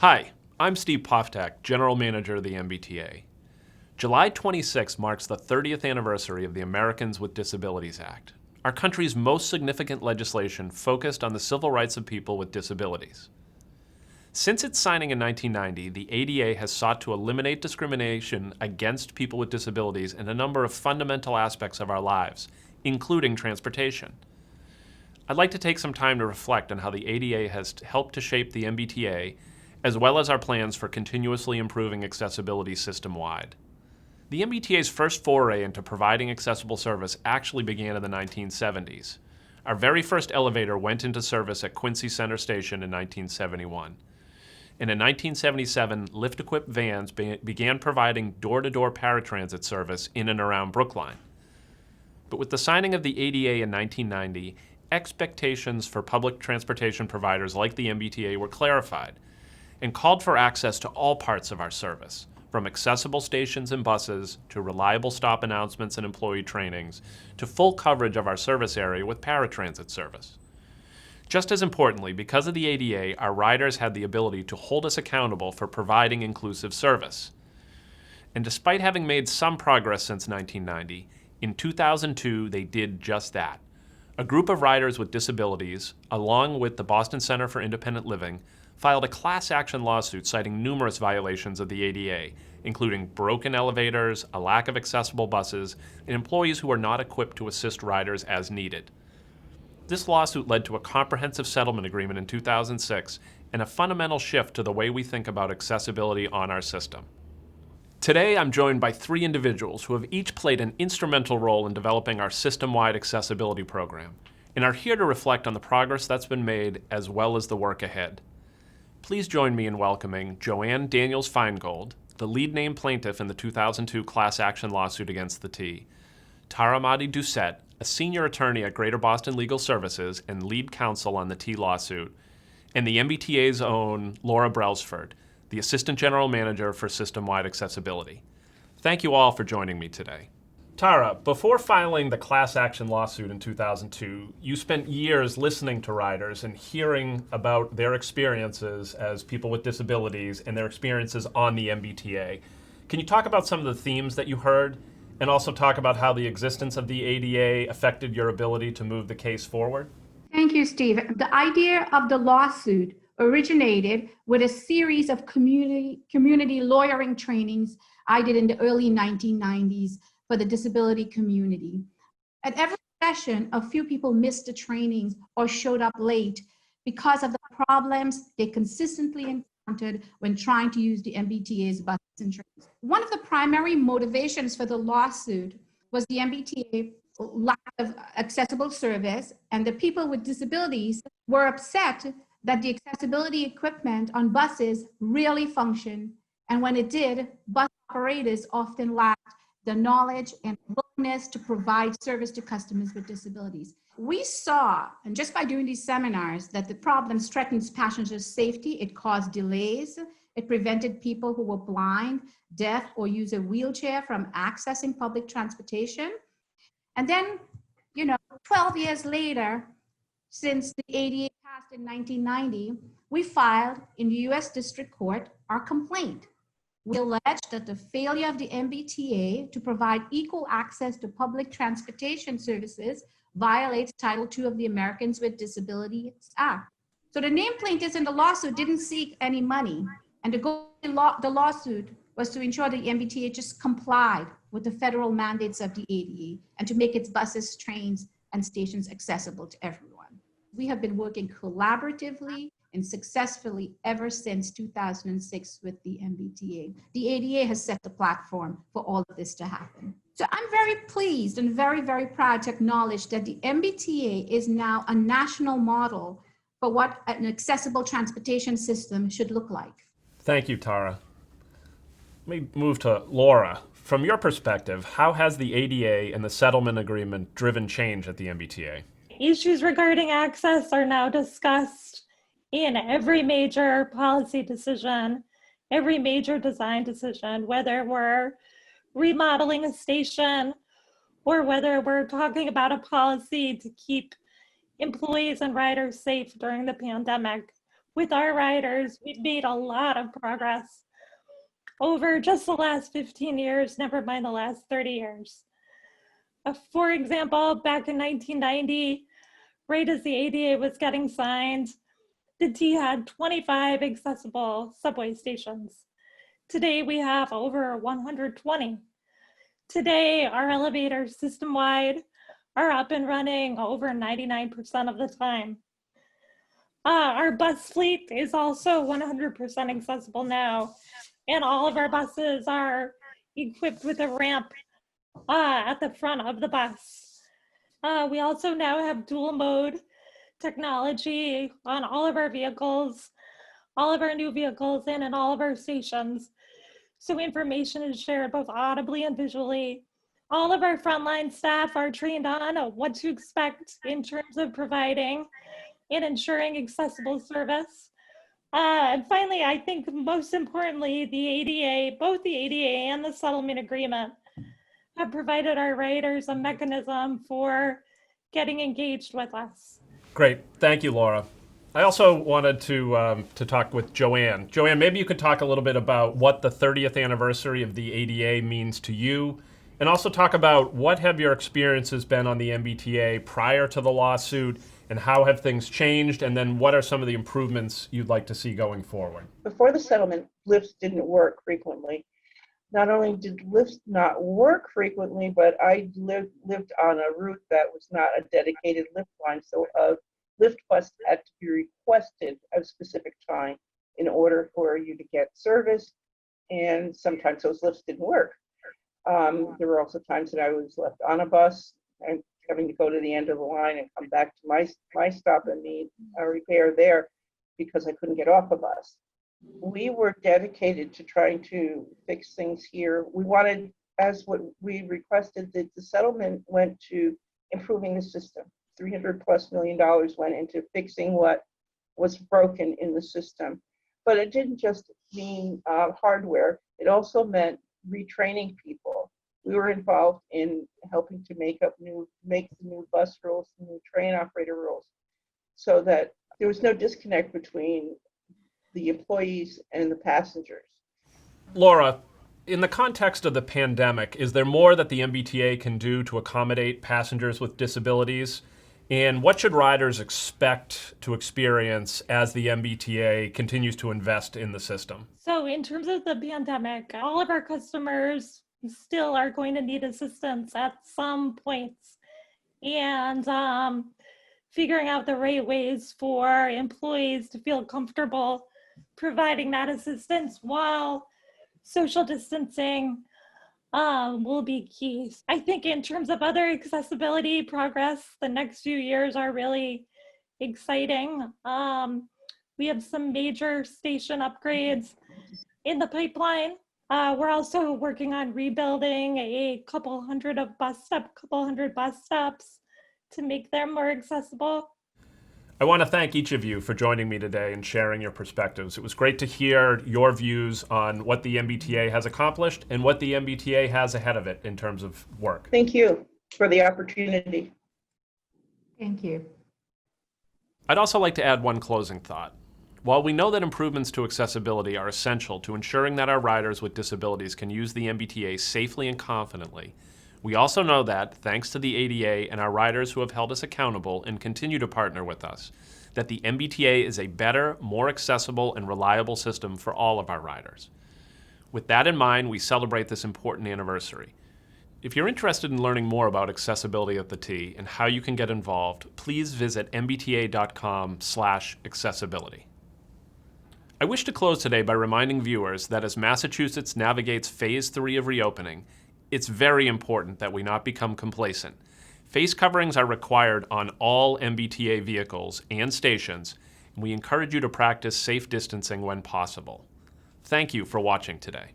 Hi, I'm Steve Poftak, General Manager of the MBTA. July 26 marks the 30th anniversary of the Americans with Disabilities Act, our country's most significant legislation focused on the civil rights of people with disabilities. Since its signing in 1990, the ADA has sought to eliminate discrimination against people with disabilities in a number of fundamental aspects of our lives, including transportation. I'd like to take some time to reflect on how the ADA has helped to shape the MBTA, as well as our plans for continuously improving accessibility system-wide. The MBTA's first foray into providing accessible service actually began in the 1970s. Our very first elevator went into service at Quincy Center Station in 1971. And in 1977, lift-equipped vans began providing door-to-door paratransit service in and around Brookline. But with the signing of the ADA in 1990, expectations for public transportation providers like the MBTA were clarified and called for access to all parts of our service, from accessible stations and buses to reliable stop announcements and employee trainings to full coverage of our service area with paratransit service. Just as importantly, because of the ADA, our riders had the ability to hold us accountable for providing inclusive service. And despite having made some progress since 1990, in 2002 they did just that. A group of riders with disabilities, along with the Boston Center for Independent Living, filed a class action lawsuit citing numerous violations of the ADA, including broken elevators, a lack of accessible buses, and employees who are not equipped to assist riders as needed. This lawsuit led to a comprehensive settlement agreement in 2006 and a fundamental shift to the way we think about accessibility on our system. Today, I'm joined by three individuals who have each played an instrumental role in developing our system-wide accessibility program and are here to reflect on the progress that's been made as well as the work ahead. Please join me in welcoming Joanne Daniels-Feingold, the lead named plaintiff in the 2002 class action lawsuit against the T, Tara Mahdi-Doucette, a senior attorney at Greater Boston Legal Services and lead counsel on the T lawsuit, and the MBTA's own Laura Brailsford, the Assistant General Manager for System-Wide Accessibility. Thank you all for joining me today. Tara, before filing the class action lawsuit in 2002, you spent years listening to riders and hearing about their experiences as people with disabilities and their experiences on the MBTA. Can you talk about some of the themes that you heard and also talk about how the existence of the ADA affected your ability to move the case forward? Thank you, Steve. The idea of the lawsuit originated with a series of community lawyering trainings I did in the early 1990s for the disability community. At every session, a few people missed the trainings or showed up late because of the problems they consistently encountered when trying to use the MBTA's buses and trains. One of the primary motivations for the lawsuit was the MBTA lack of accessible service, and the people with disabilities were upset that the accessibility equipment on buses really functioned, and when it did, bus operators often lacked the knowledge and willingness to provide service to customers with disabilities. We saw, and just by doing these seminars, that the problems threatened passengers' safety. It caused delays. It prevented people who were blind, deaf, or use a wheelchair from accessing public transportation. And then, 12 years later, since the ADA passed in 1990, we filed in the US District Court our complaint. We allege that the failure of the MBTA to provide equal access to public transportation services violates Title II of the Americans with Disabilities Act. So the named plaintiffs in the lawsuit didn't seek any money, and the goal of the lawsuit was to ensure the MBTA just complied with the federal mandates of the ADA and to make its buses, trains, and stations accessible to everyone. We have been working collaboratively and successfully ever since 2006 with the MBTA. The ADA has set the platform for all of this to happen. So I'm very pleased and very, very proud to acknowledge that the MBTA is now a national model for what an accessible transportation system should look like. Thank you, Tara. Let me move to Laura. From your perspective, how has the ADA and the settlement agreement driven change at the MBTA? Issues regarding access are now discussed in every major policy decision, every major design decision, whether we're remodeling a station or whether we're talking about a policy to keep employees and riders safe during the pandemic. with our riders, we've made a lot of progress over just the last 15 years, never mind the last 30 years. For example, back in 1990, right as the ADA was getting signed, the T had 25 accessible subway stations. Today, we have over 120. Today, our elevators system-wide are up and running over 99% of the time. Our bus fleet is also 100% accessible now, and all of our buses are equipped with a ramp at the front of the bus. We also now have dual mode technology on all of our vehicles, all of our new vehicles, and in all of our stations. So information is shared both audibly and visually. All of our frontline staff are trained on what to expect in terms of providing and ensuring accessible service. And finally, I think most importantly, the ADA, both the ADA and the settlement agreement have provided our riders a mechanism for getting engaged with us. Great. Thank you, Laura. I also wanted to talk with Joanne. Joanne, maybe you could talk a little bit about what the 30th anniversary of the ADA means to you, and also talk about what have your experiences been on the MBTA prior to the lawsuit, and how have things changed, and then what are some of the improvements you'd like to see going forward? Before the settlement, lifts didn't work frequently. Not only did lifts not work frequently, but I lived on a route that was not a dedicated lift line, so a lift bus had to be requested at a specific time in order for you to get service, and sometimes those lifts didn't work. There were also times that I was left on a bus and having to go to the end of the line and come back to my stop and need a repair there because I couldn't get off a bus. We were dedicated to trying to fix things here. We wanted, as what we requested, that the settlement went to improving the system. $300+ million went into fixing what was broken in the system. But it didn't just mean hardware. It also meant retraining people. We were involved in helping to make the new bus rules, the new train operator rules, so that there was no disconnect between the employees and the passengers. Laura, in the context of the pandemic, is there more that the MBTA can do to accommodate passengers with disabilities? And what should riders expect to experience as the MBTA continues to invest in the system? So in terms of the pandemic, all of our customers still are going to need assistance at some points. And figuring out the right ways for employees to feel comfortable providing that assistance while social distancing will be key. I think in terms of other accessibility progress, the next few years are really exciting. We have some major station upgrades in the pipeline. We're also working on rebuilding a couple hundred bus stops to make them more accessible. I want to thank each of you for joining me today and sharing your perspectives. It was great to hear your views on what the MBTA has accomplished and what the MBTA has ahead of it in terms of work. Thank you for the opportunity. Thank you. I'd also like to add one closing thought. While we know that improvements to accessibility are essential to ensuring that our riders with disabilities can use the MBTA safely and confidently, we also know that, thanks to the ADA and our riders who have held us accountable and continue to partner with us, that the MBTA is a better, more accessible, and reliable system for all of our riders. With that in mind, we celebrate this important anniversary. If you're interested in learning more about accessibility at the T and how you can get involved, please visit mbta.com/accessibility. I wish to close today by reminding viewers that as Massachusetts navigates Phase 3 of reopening, it's very important that we not become complacent. Face coverings are required on all MBTA vehicles and stations, and we encourage you to practice safe distancing when possible. Thank you for watching today.